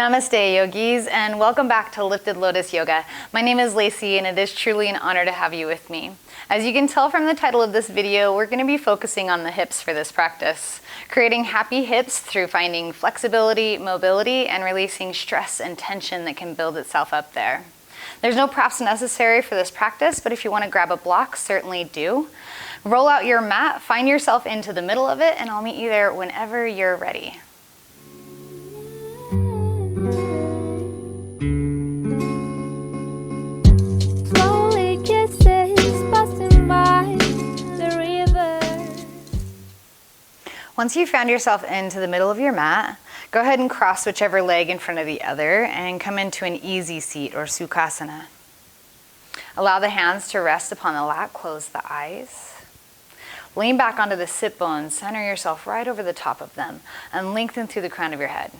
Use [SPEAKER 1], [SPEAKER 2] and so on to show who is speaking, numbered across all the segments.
[SPEAKER 1] Namaste, yogis, and welcome back to Lifted Lotus Yoga. My name is Lacey, and it is truly an honor to have you with me. As you can tell from the title of this video, we're going to be focusing on the hips for this practice, creating happy hips through finding flexibility, mobility, and releasing stress and tension that can build itself up there. There's no props necessary for this practice, but if you want to grab a block, certainly do. Roll out your mat, find yourself into the middle of it, and I'll meet you there whenever you're ready. Once you've found yourself into the middle of your mat, go ahead and cross whichever leg in front of the other and come into an easy seat or sukhasana. Allow the hands to rest upon the lap, close the eyes. Lean back onto the sit bones, center yourself right over the top of them, and lengthen through the crown of your head.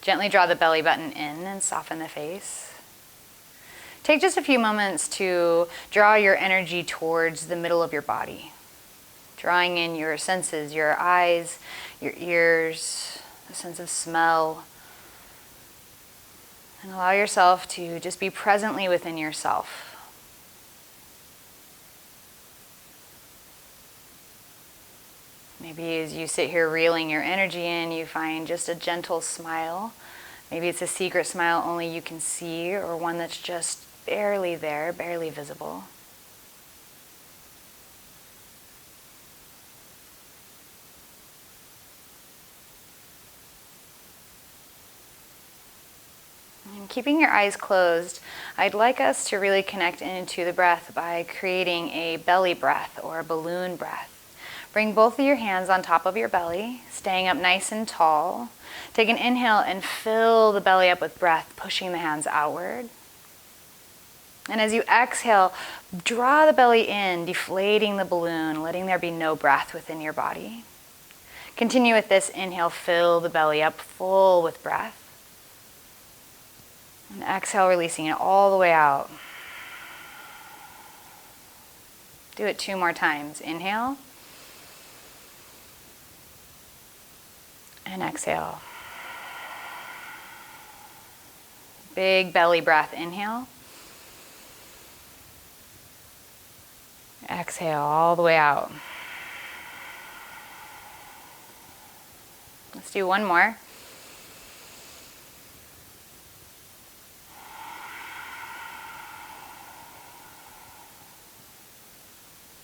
[SPEAKER 1] Gently draw the belly button in and soften the face. Take just a few moments to draw your energy towards the middle of your body. Drawing in your senses, your eyes, your ears, a sense of smell. And allow yourself to just be presently within yourself. Maybe as you sit here reeling your energy in, you find just a gentle smile. Maybe it's a secret smile only you can see, or one that's just barely there, barely visible. And keeping your eyes closed, I'd like us to really connect into the breath by creating a belly breath or a balloon breath. Bring both of your hands on top of your belly, staying up nice and tall. Take an inhale and fill the belly up with breath, pushing the hands outward. And as you exhale, draw the belly in, deflating the balloon, letting there be no breath within your body. Continue with this inhale, fill the belly up full with breath. And exhale, releasing it all the way out. Do it 2 more times. Inhale. And exhale. Big belly breath. Inhale. Exhale all the way out. Let's do one more.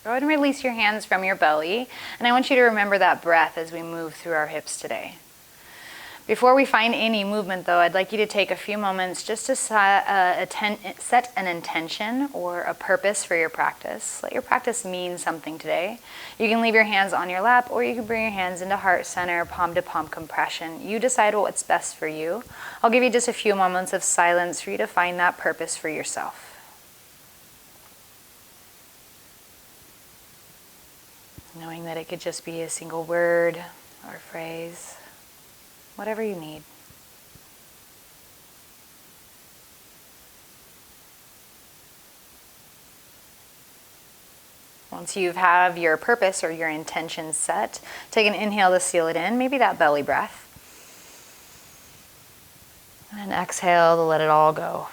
[SPEAKER 1] Go ahead and release your hands from your belly, and I want you to remember that breath as we move through our hips today. Before we find any movement though, I'd like you to take a few moments just to set an intention or a purpose for your practice. Let your practice mean something today. You can leave your hands on your lap, or you can bring your hands into heart center, palm to palm compression. You decide what's best for you. I'll give you just a few moments of silence for you to find that purpose for yourself. Knowing that it could just be a single word or phrase, whatever you need. Once you have your purpose or your intention set, take an inhale to seal it in, maybe that belly breath. And exhale to let it all go.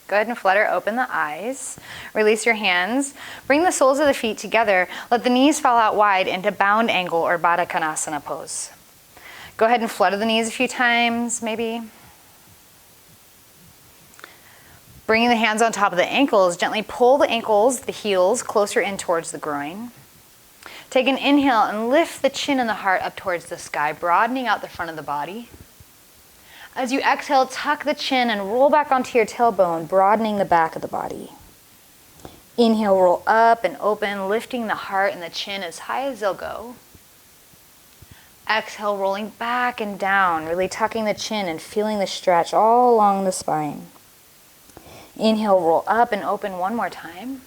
[SPEAKER 1] Go ahead and flutter open the eyes. Release your hands. Bring the soles of the feet together. Let the knees fall out wide into bound angle or Baddha Konasana pose. Go ahead and flutter the knees a few times, maybe. Bringing the hands on top of the ankles, gently pull the ankles, the heels, closer in towards the groin. Take an inhale and lift the chin and the heart up towards the sky, broadening out the front of the body. As you exhale, tuck the chin and roll back onto your tailbone, broadening the back of the body. Inhale, roll up and open, lifting the heart and the chin as high as they'll go. Exhale, rolling back and down, really tucking the chin and feeling the stretch all along the spine. Inhale, roll up and open one more time.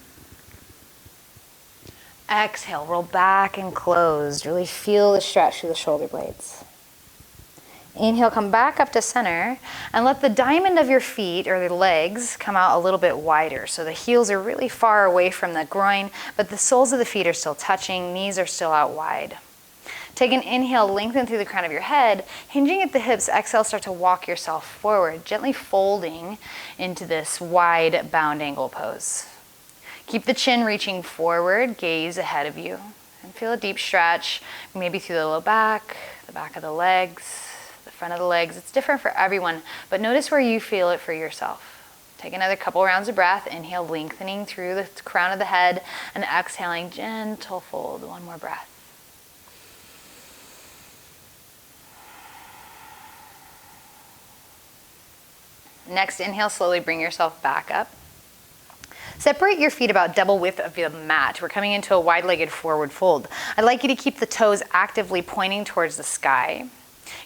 [SPEAKER 1] Exhale, roll back and close. Really feel the stretch through the shoulder blades. Inhale, come back up to center, and let the diamond of your feet or the legs come out a little bit wider. So the heels are really far away from the groin, but the soles of the feet are still touching, knees are still out wide. Take an inhale, lengthen through the crown of your head, hinging at the hips. Exhale, start to walk yourself forward, gently folding into this wide bound angle pose. Keep the chin reaching forward, gaze ahead of you, and feel a deep stretch, maybe through the low back, the back of the legs, the front of the legs. It's different for everyone, but notice where you feel it for yourself. Take another couple rounds of breath. Inhale, lengthening through the crown of the head, and exhaling, gentle fold. One more breath. Next, inhale, slowly bring yourself back up. Separate your feet about double width of the mat. We're coming into a wide-legged forward fold. I'd like you to keep the toes actively pointing towards the sky.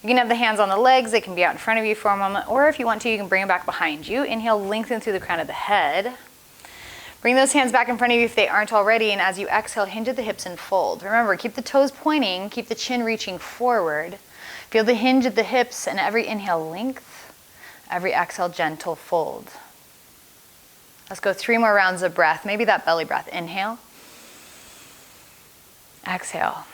[SPEAKER 1] You can have the hands on the legs. They can be out in front of you for a moment, or if you want to, you can bring them back behind you. Inhale, lengthen through the crown of the head. Bring those hands back in front of you if they aren't already, and as you exhale, hinge at the hips and fold. Remember, keep the toes pointing, keep the chin reaching forward. Feel the hinge at the hips, and every inhale, length. Every exhale, gentle fold. Let's go 3 more rounds of breath, maybe that belly breath. Inhale. Exhale.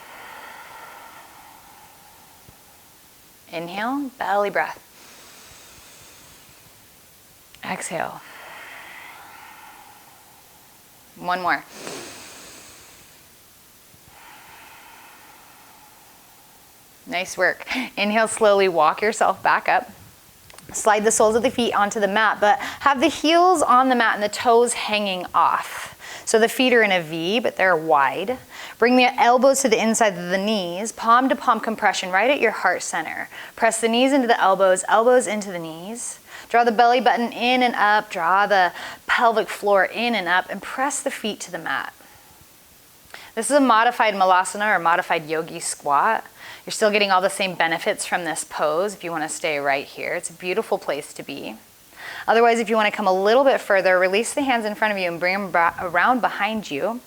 [SPEAKER 1] Inhale, belly breath. Exhale. One more. Nice work. Inhale, slowly walk yourself back up. Slide the soles of the feet onto the mat, but have the heels on the mat and the toes hanging off. So the feet are in a V, but they're wide. Bring the elbows to the inside of the knees, palm to palm compression right at your heart center. Press the knees into the elbows, elbows into the knees. Draw the belly button in and up, draw the pelvic floor in and up, and press the feet to the mat. This is a modified malasana or modified yogi squat. You're still getting all the same benefits from this pose if you want to stay right here. It's a beautiful place to be. Otherwise, if you want to come a little bit further, release the hands in front of you and bring them around behind you.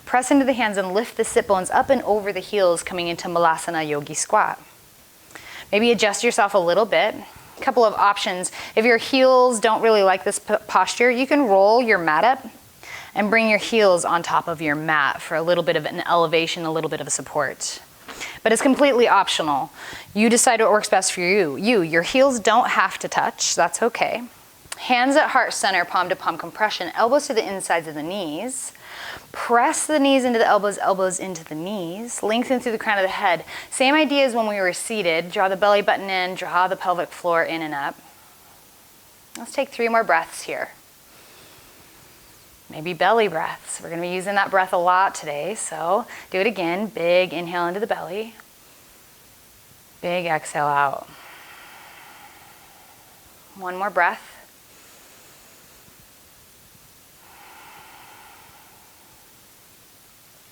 [SPEAKER 1] Press into the hands and lift the sit bones up and over the heels, coming into malasana yogi squat. Maybe adjust yourself a little bit. A couple of options. If your heels don't really like this posture, you can roll your mat up and bring your heels on top of your mat for a little bit of an elevation, a little bit of a support. But it's completely optional. You decide what works best for you. Your heels don't have to touch. That's okay. Hands at heart center, palm to palm compression, elbows to the insides of the knees. Press the knees into the elbows, elbows into the knees. Lengthen through the crown of the head. Same idea as when we were seated. Draw the belly button in, draw the pelvic floor in and up. Let's take 3 more breaths here. Maybe belly breaths. We're going to be using that breath a lot today, so do it again. Big inhale into the belly. Big exhale out. One more breath.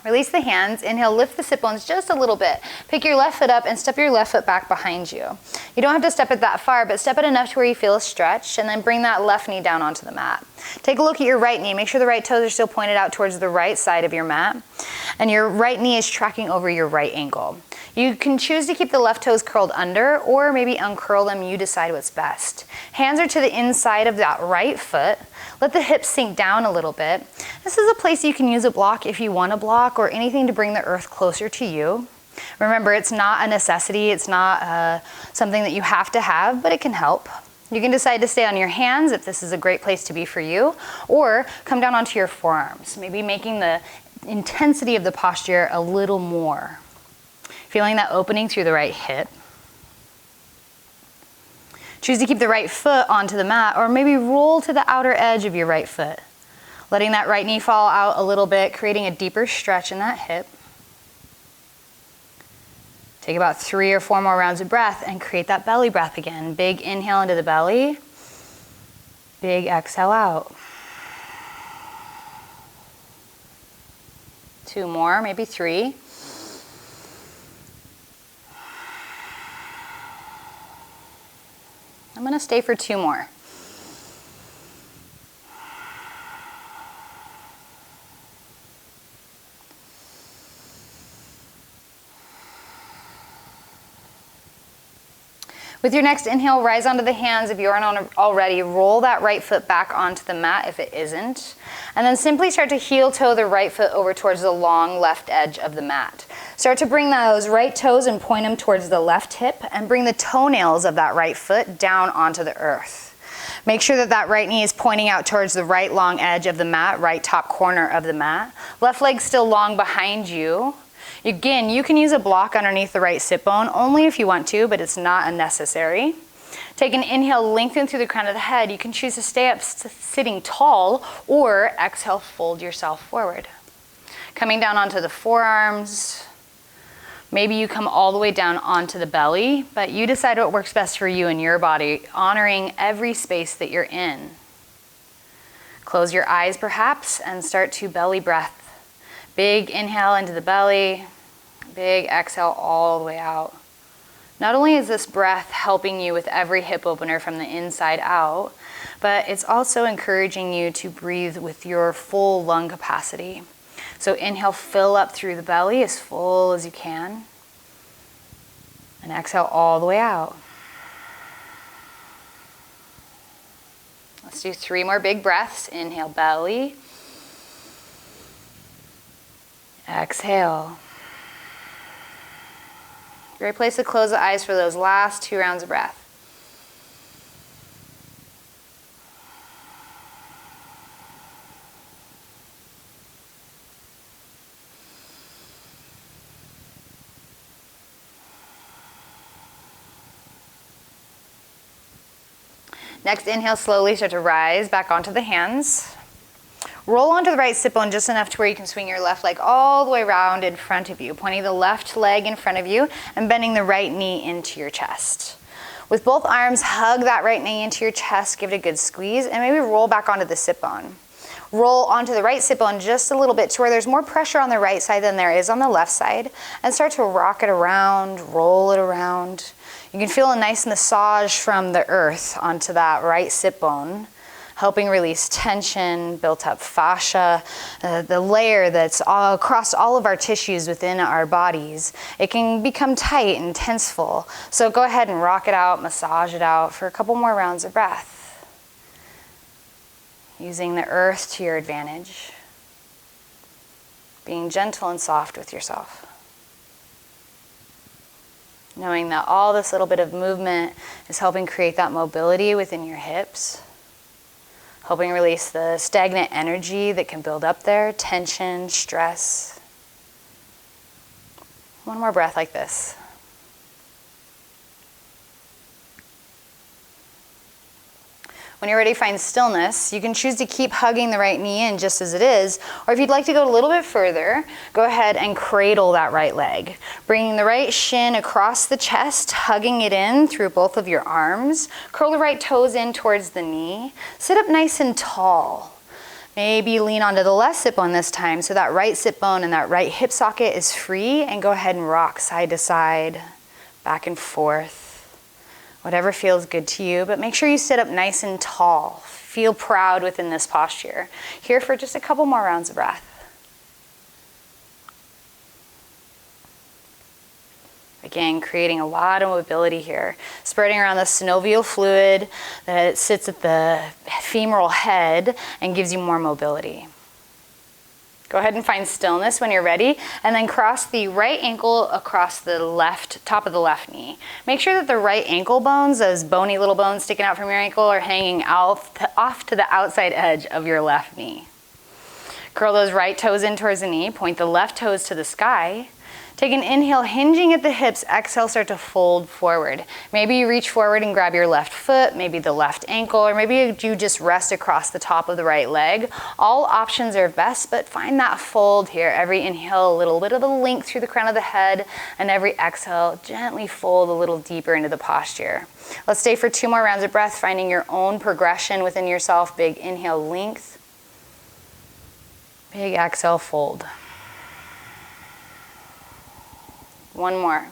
[SPEAKER 1] Release the hands. Inhale, lift the sit bones just a little bit. Pick your left foot up and step your left foot back behind you. You don't have to step it that far, but step it enough to where you feel a stretch, and then bring that left knee down onto the mat. Take a look at your right knee. Make sure the right toes are still pointed out towards the right side of your mat, and your right knee is tracking over your right ankle. You can choose to keep the left toes curled under, or maybe uncurl them. You decide what's best. Hands are to the inside of that right foot. Let the hips sink down a little bit. This is a place you can use a block if you want a block, or anything to bring the earth closer to you. Remember, it's not a necessity. It's not something that you have to have, but it can help. You can decide to stay on your hands if this is a great place to be for you, or come down onto your forearms, maybe making the intensity of the posture a little more. Feeling that opening through the right hip. Choose to keep the right foot onto the mat, or maybe roll to the outer edge of your right foot. Letting that right knee fall out a little bit, creating a deeper stretch in that hip. Take about 3 or 4 more rounds of breath and create that belly breath again. Big inhale into the belly. Big exhale out. 2 more, maybe 3. I'm going to stay for 2 more. With your next inhale, rise onto the hands if you aren't already. Roll that right foot back onto the mat if it isn't. And then simply start to heel toe the right foot over towards the long left edge of the mat. Start to bring those right toes and point them towards the left hip and bring the toenails of that right foot down onto the earth. Make sure that that right knee is pointing out towards the right long edge of the mat, right top corner of the mat. Left leg still long behind you. Again, you can use a block underneath the right sit bone only if you want to, but it's not necessary. Take an inhale, lengthen through the crown of the head. You can choose to stay up sitting tall or exhale, fold yourself forward. Coming down onto the forearms. Maybe you come all the way down onto the belly, but you decide what works best for you and your body, honoring every space that you're in. Close your eyes perhaps and start to belly breath. Big inhale into the belly, big exhale all the way out. Not only is this breath helping you with every hip opener from the inside out, but it's also encouraging you to breathe with your full lung capacity. So inhale, fill up through the belly as full as you can. And exhale all the way out. Let's do 3 more big breaths. Inhale, belly. Exhale. Great place to close the eyes for those last 2 rounds of breath. Next, inhale, slowly start to rise back onto the hands. Roll onto the right sit bone just enough to where you can swing your left leg all the way around in front of you, pointing the left leg in front of you and bending the right knee into your chest. With both arms, hug that right knee into your chest, give it a good squeeze, and maybe roll back onto the sit bone. Roll onto the right sit bone just a little bit to where there's more pressure on the right side than there is on the left side, and start to rock it around, roll it around. You can feel a nice massage from the earth onto that right sit bone, helping release tension, built up fascia, the layer that's all across all of our tissues within our bodies. It can become tight and tenseful. So go ahead and rock it out, massage it out for a couple more rounds of breath. Using the earth to your advantage. Being gentle and soft with yourself. Knowing that all this little bit of movement is helping create that mobility within your hips. Helping release the stagnant energy that can build up there, tension, stress. One more breath like this. When you're ready, find stillness. You can choose to keep hugging the right knee in just as it is, or if you'd like to go a little bit further, go ahead and cradle that right leg. Bringing the right shin across the chest, hugging it in through both of your arms. Curl the right toes in towards the knee. Sit up nice and tall. Maybe lean onto the left sit bone this time, so that right sit bone and that right hip socket is free, and go ahead and rock side to side, back and forth. Whatever feels good to you, but make sure you sit up nice and tall. Feel proud within this posture. Here for just a couple more rounds of breath. Again, creating a lot of mobility here. Spreading around the synovial fluid that sits at the femoral head and gives you more mobility. Go ahead and find stillness when you're ready, and then cross the right ankle across the left, top of the left knee. Make sure that the right ankle bones, those bony little bones sticking out from your ankle, are hanging off to the outside edge of your left knee. Curl those right toes in towards the knee, point the left toes to the sky. Take an inhale, hinging at the hips. Exhale, start to fold forward. Maybe you reach forward and grab your left foot, maybe the left ankle, or maybe you just rest across the top of the right leg. All options are best, but find that fold here. Every inhale, a little bit of a length through the crown of the head, and every exhale, gently fold a little deeper into the posture. Let's stay for 2 more rounds of breath, finding your own progression within yourself. Big inhale, length. Big exhale, fold. One more.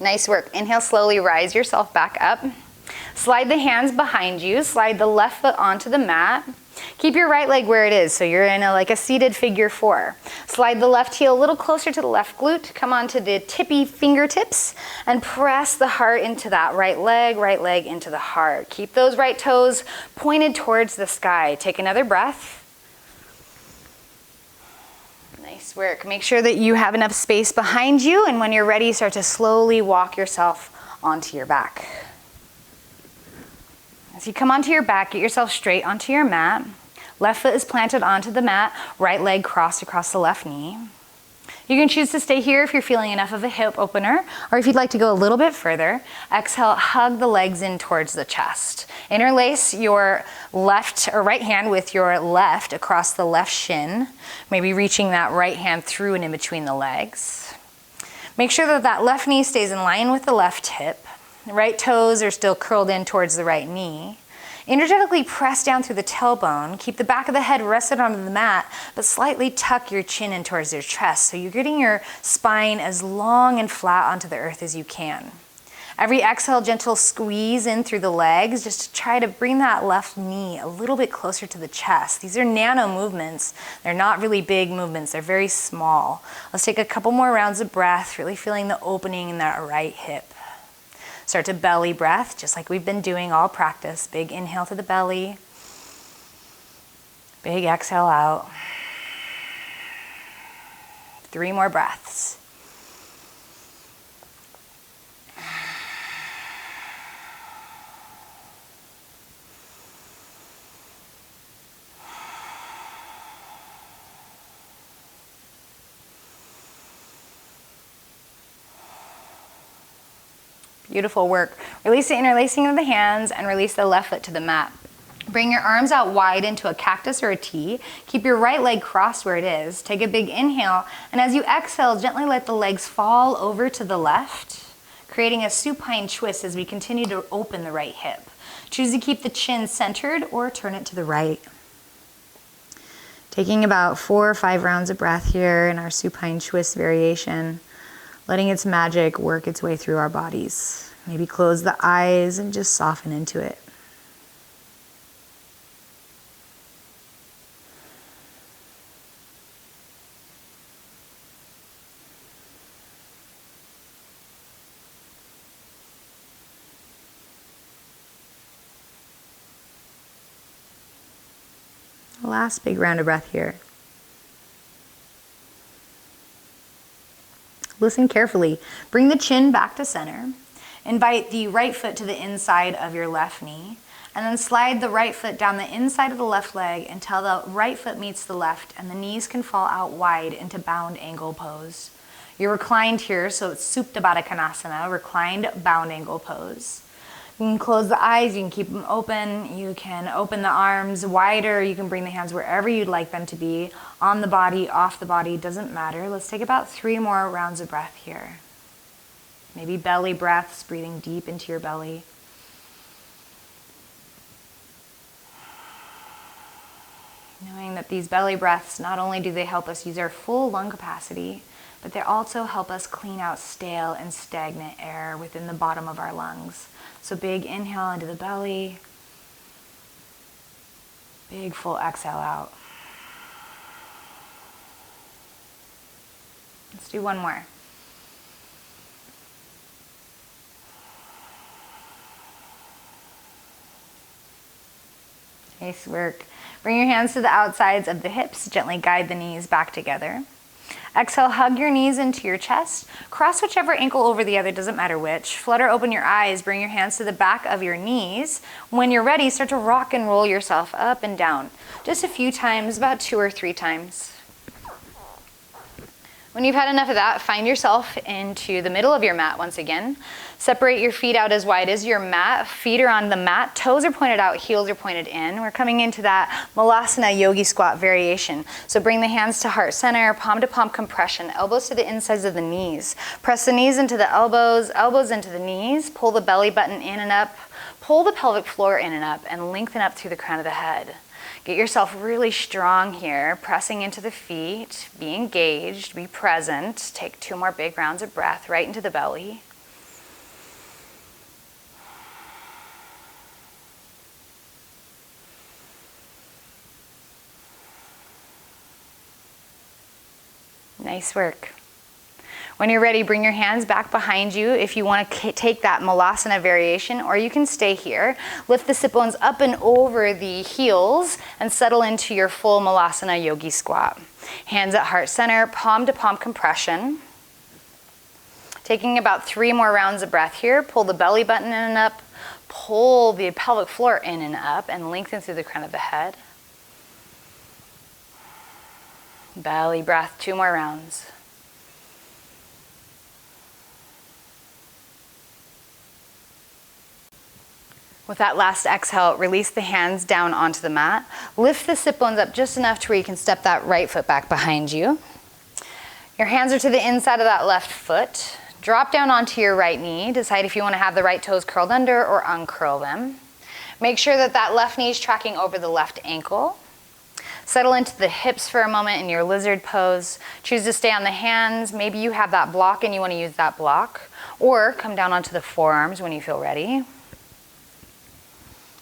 [SPEAKER 1] Nice work. Inhale, slowly rise yourself back up. Slide the hands behind you. Slide the left foot onto the mat. Keep Keep your right leg where it is, so you're in like a seated figure 4. Slide the left heel a little closer to the left glute. Come onto the tippy fingertips and press the heart into that right leg into the heart. Keep those right toes pointed towards the sky. Take another breath. Nice work. Make sure that you have enough space behind you, and when you're ready, start to slowly walk yourself onto your back. As you come onto your back, get yourself straight onto your mat. Left foot is planted onto the mat, right leg crossed across the left knee. You can choose to stay here if you're feeling enough of a hip opener, or if you'd like to go a little bit further, exhale, hug the legs in towards the chest. Interlace your left or right hand with your left across the left shin, maybe reaching that right hand through and in between the legs. Make sure that that left knee stays in line with the left hip. The right toes are still curled in towards the right knee. Energetically press down through the tailbone. Keep the back of the head rested onto the mat, but slightly tuck your chin in towards your chest, so you're getting your spine as long and flat onto the earth as you can. Every exhale, gentle squeeze in through the legs, just to try to bring that left knee a little bit closer to the chest. These are nano movements. They're not really big movements. They're very small. Let's take a couple more rounds of breath, really feeling the opening in that right hip. Start to belly breath, just like we've been doing all practice. Big inhale to the belly. Big exhale out. 3 more breaths. Beautiful work. Release the interlacing of the hands and release the left foot to the mat. Bring your arms out wide into a cactus or a T. Keep your right leg crossed where it is. Take a big inhale, and as you exhale, gently let the legs fall over to the left, creating a supine twist as we continue to open the right hip. Choose to keep the chin centered or turn it to the right. Taking about 4 or 5 rounds of breath here in our supine twist variation, letting its magic work its way through our bodies. Maybe close the eyes and just soften into it. Last big round of breath here. Listen carefully. Bring the chin back to center. Invite the right foot to the inside of your left knee, and then slide the right foot down the inside of the left leg until the right foot meets the left and the knees can fall out wide into bound angle pose. You're reclined here, so it's Supta Baddha Konasana, reclined bound angle pose. You can close the eyes, you can keep them open, you can open the arms wider, you can bring the hands wherever you'd like them to be, on the body, off the body, doesn't matter. Let's take about 3 more rounds of breath here. Maybe belly breaths, breathing deep into your belly. Knowing that these belly breaths, not only do they help us use our full lung capacity, but they also help us clean out stale and stagnant air within the bottom of our lungs. So big inhale into the belly, big full exhale out. Let's do 1 more. Nice work. Bring your hands to the outsides of the hips. Gently guide the knees back together. Exhale, hug your knees into your chest. Cross whichever ankle over the other, doesn't matter which. Flutter open your eyes. Bring your hands to the back of your knees. When you're ready, start to rock and roll yourself up and down. Just a few times, about 2 or 3 times. When you've had enough of that, find yourself into the middle of your mat once again. Separate your feet out as wide as your mat. Feet are on the mat. Toes are pointed out. Heels are pointed in. We're coming into that Malasana yogi squat variation. So bring the hands to heart center, palm to palm compression, elbows to the insides of the knees. Press the knees into the elbows, elbows into the knees. Pull the belly button in and up. Pull the pelvic floor in and up and lengthen up through the crown of the head. Get yourself really strong here, pressing into the feet, be engaged, be present. Take 2 more big rounds of breath right into the belly. Nice work. When you're ready, bring your hands back behind you if you want to take that Malasana variation, or you can stay here. Lift the sit bones up and over the heels and settle into your full Malasana yogi squat. Hands at heart center, palm to palm compression. Taking about 3 more rounds of breath here. Pull the belly button in and up. Pull the pelvic floor in and up and lengthen through the crown of the head. Belly breath, 2 more rounds. With that last exhale, release the hands down onto the mat. Lift the sit bones up just enough to where you can step that right foot back behind you. Your hands are to the inside of that left foot. Drop down onto your right knee. Decide if you want to have the right toes curled under or uncurl them. Make sure that that left knee is tracking over the left ankle. Settle into the hips for a moment in your lizard pose. Choose to stay on the hands. Maybe you have that block and you want to use that block. Or come down onto the forearms when you feel ready.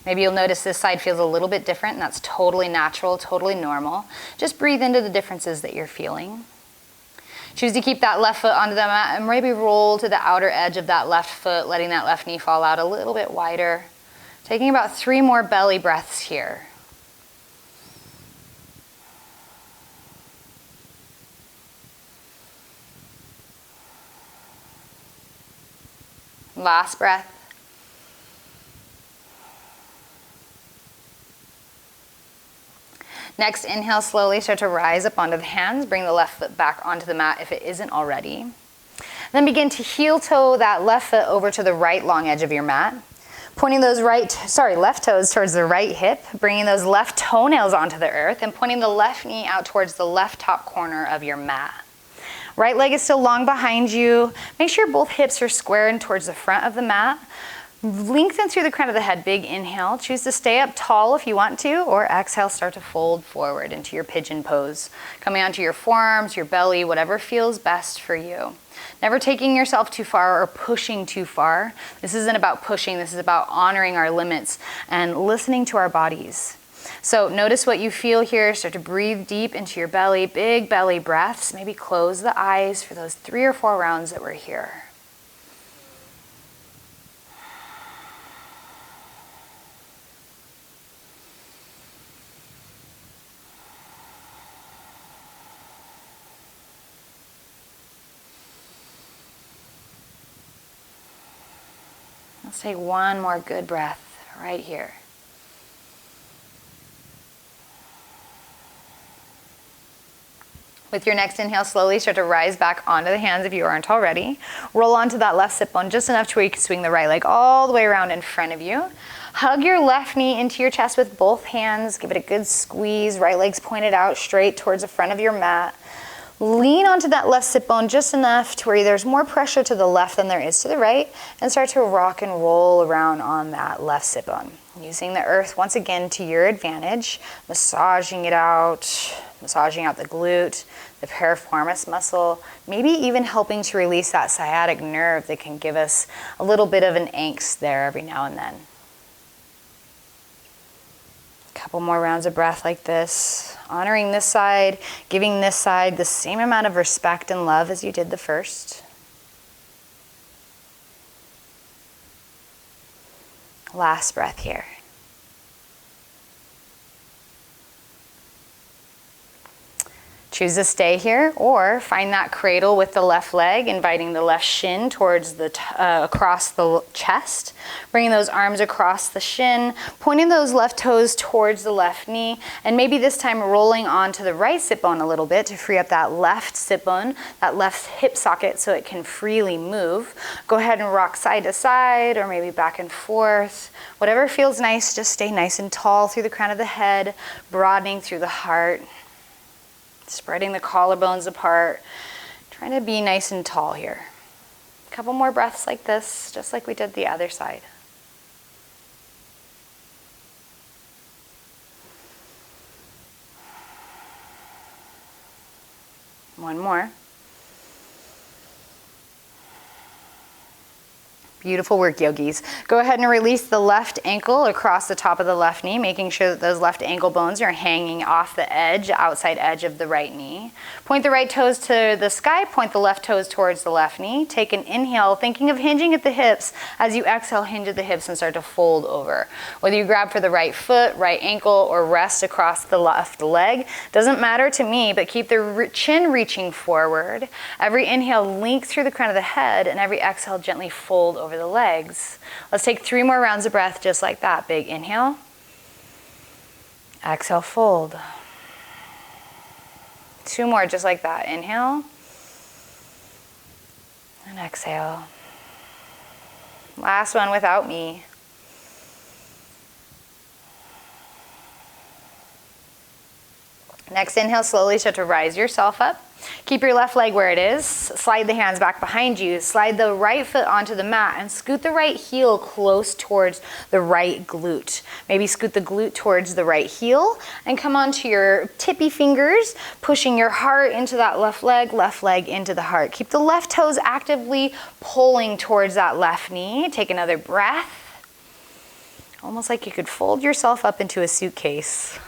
[SPEAKER 1] Maybe you'll notice this side feels a little bit different, and that's totally natural, totally normal. Just breathe into the differences that you're feeling. Choose to keep that left foot onto the mat and maybe roll to the outer edge of that left foot, letting that left knee fall out a little bit wider. Taking about 3 more belly breaths here. Last breath. Next, inhale slowly, start to rise up onto the hands. Bring the left foot back onto the mat if it isn't already. Then begin to heel toe that left foot over to the right long edge of your mat. Pointing those left toes towards the right hip, bringing those left toenails onto the earth, and pointing the left knee out towards the left top corner of your mat. Right leg is still long behind you. Make sure both hips are square and towards the front of the mat. Lengthen through the crown of the head, big inhale. Choose to stay up tall if you want to, or exhale, start to fold forward into your pigeon pose. Coming onto your forearms, your belly, whatever feels best for you. Never taking yourself too far or pushing too far. This isn't about pushing, this is about honoring our limits and listening to our bodies. So notice what you feel here. Start to breathe deep into your belly, big belly breaths. Maybe close the eyes for those 3 or 4 rounds that we're here. Let's take 1 more good breath right here. With your next inhale, slowly start to rise back onto the hands if you aren't already. Roll onto that left sit bone just enough to where you can swing the right leg all the way around in front of you. Hug your left knee into your chest with both hands. Give it a good squeeze. Right leg's pointed out straight towards the front of your mat. Lean onto that left sit bone just enough to where there's more pressure to the left than there is to the right, and start to rock and roll around on that left sit bone. Using the earth once again to your advantage, massaging it out, massaging out the glute, the piriformis muscle, maybe even helping to release that sciatic nerve that can give us a little bit of an angst there every now and then. Couple more rounds of breath like this, honoring this side, giving this side the same amount of respect and love as you did the first. Last breath here. Choose to stay here, or find that cradle with the left leg, inviting the left shin towards the across the chest, bringing those arms across the shin, pointing those left toes towards the left knee, and maybe this time rolling onto the right sit bone a little bit to free up that left sit bone, that left hip socket, so it can freely move. Go ahead and rock side to side, or maybe back and forth. Whatever feels nice, just stay nice and tall through the crown of the head, broadening through the heart. Spreading the collarbones apart, trying to be nice and tall here. A couple more breaths like this, just like we did the other side. One more. Beautiful work, yogis. Go ahead and release the left ankle across the top of the left knee, making sure that those left ankle bones are hanging off the edge, outside edge of the right knee. Point the right toes to the sky, point the left toes towards the left knee. Take an inhale, thinking of hinging at the hips. As you exhale, hinge at the hips and start to fold over. Whether you grab for the right foot, right ankle, or rest across the left leg, doesn't matter to me, but keep the chin reaching forward. Every inhale, link through the crown of the head, and every exhale, gently fold over the legs. Let's take 3 more rounds of breath just like that. Big inhale. Exhale, fold. 2 more just like that. Inhale. And exhale. Last one without me. Next inhale, slowly start to rise yourself up. Keep your left leg where it is. Slide the hands back behind you. Slide the right foot onto the mat and scoot the right heel close towards the right glute. Maybe scoot the glute towards the right heel and come onto your tippy fingers, pushing your heart into that left leg into the heart. Keep the left toes actively pulling towards that left knee. Take another breath. Almost like you could fold yourself up into a suitcase.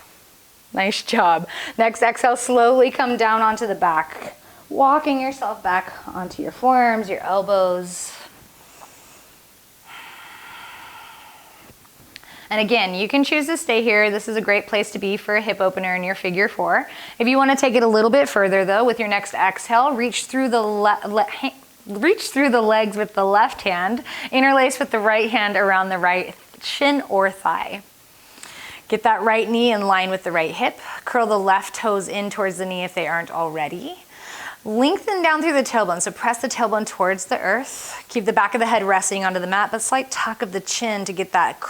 [SPEAKER 1] Nice job. Next exhale, slowly come down onto the back, walking yourself back onto your forearms, your elbows. And again, you can choose to stay here. This is a great place to be for a hip opener in your figure 4. If you want to take it a little bit further though, with your next exhale, reach through the legs with the left hand, interlace with the right hand around the right shin or thigh. Get that right knee in line with the right hip. Curl the left toes in towards the knee if they aren't already. Lengthen down through the tailbone, so press the tailbone towards the earth. Keep the back of the head resting onto the mat, but slight tuck of the chin to get that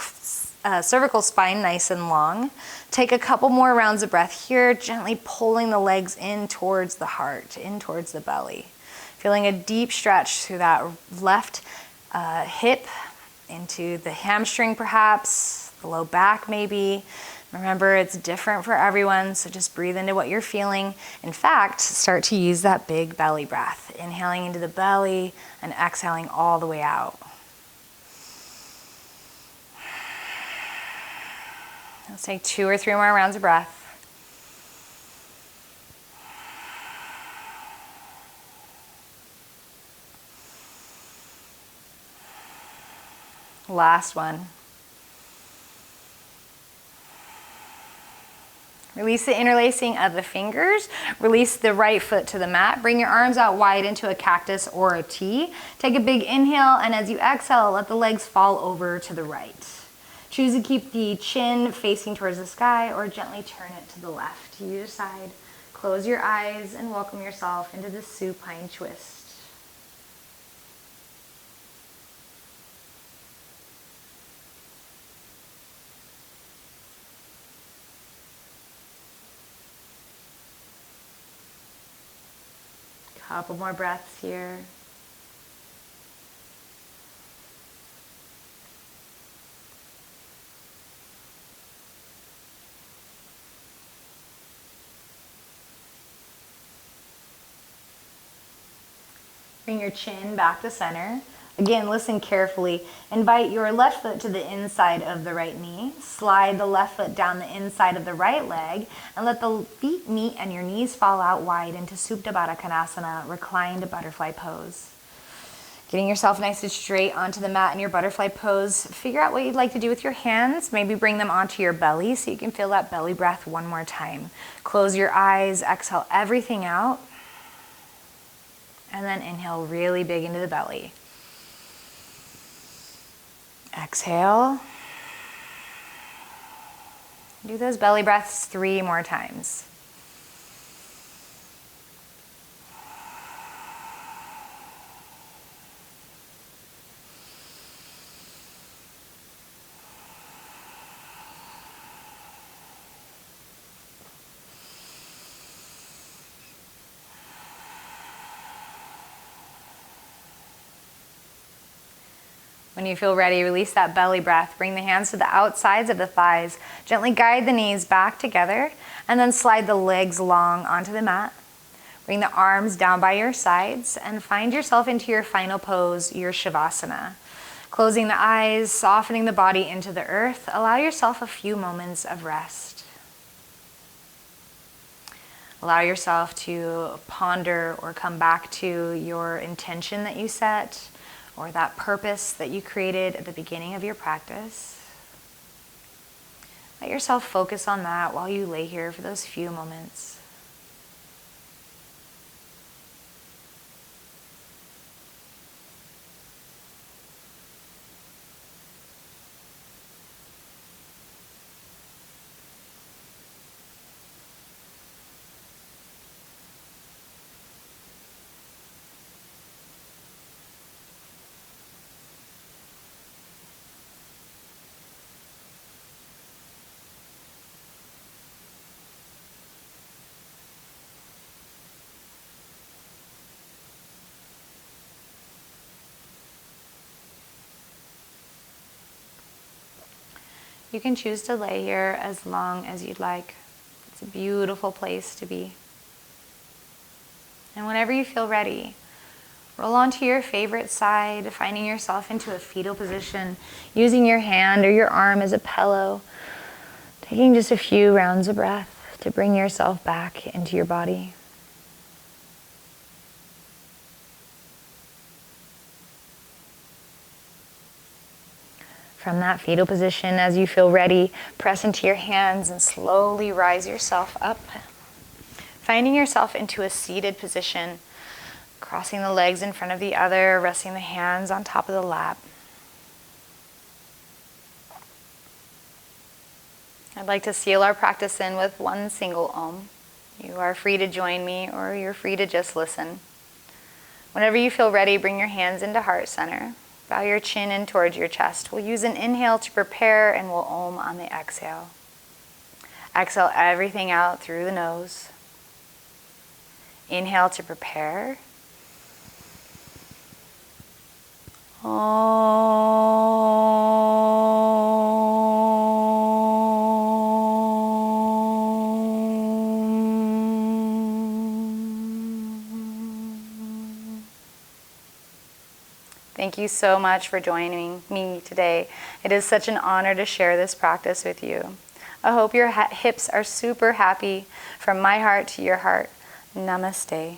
[SPEAKER 1] cervical spine nice and long. Take a couple more rounds of breath here, gently pulling the legs in towards the heart, in towards the belly. Feeling a deep stretch through that left hip, into the hamstring perhaps, the low back maybe. Remember, it's different for everyone, so just breathe into what you're feeling. In fact, start to use that big belly breath, inhaling into the belly and exhaling all the way out. Let's take 2 or 3 more rounds of breath. Last one. Release the interlacing of the fingers. Release the right foot to the mat. Bring your arms out wide into a cactus or a T. Take a big inhale, and as you exhale, let the legs fall over to the right. Choose to keep the chin facing towards the sky or gently turn it to the left. You decide. Close your eyes and welcome yourself into the supine twist. Couple more breaths here. Bring your chin back to center. Again, listen carefully. Invite your left foot to the inside of the right knee. Slide the left foot down the inside of the right leg and let the feet meet and your knees fall out wide into Supta Baddha Konasana, reclined butterfly pose. Getting yourself nice and straight onto the mat in your butterfly pose. Figure out what you'd like to do with your hands. Maybe bring them onto your belly so you can feel that belly breath one more time. Close your eyes, exhale everything out. And then inhale really big into the belly. Exhale. Do those belly breaths 3 more times. When you feel ready, release that belly breath. Bring the hands to the outsides of the thighs. Gently guide the knees back together and then slide the legs long onto the mat. Bring the arms down by your sides and find yourself into your final pose, your Shavasana. Closing the eyes, softening the body into the earth, allow yourself a few moments of rest. Allow yourself to ponder or come back to your intention that you set or that purpose that you created at the beginning of your practice. Let yourself focus on that while you lay here for those few moments. You can choose to lay here as long as you'd like. It's a beautiful place to be. And whenever you feel ready, roll onto your favorite side, finding yourself into a fetal position, using your hand or your arm as a pillow, taking just a few rounds of breath to bring yourself back into your body. From that fetal position, as you feel ready, press into your hands and slowly rise yourself up. Finding yourself into a seated position, crossing the legs in front of the other, resting the hands on top of the lap. I'd like to seal our practice in with one single Om. You are free to join me, or you're free to just listen. Whenever you feel ready, bring your hands into heart center. Bow your chin in towards your chest. We'll use an inhale to prepare, and we'll Om on the exhale. Exhale everything out through the nose. Inhale to prepare. Thank you so much for joining me today. It is such an honor to share this practice with you. I hope your hips are super happy. From my heart to your heart, Namaste.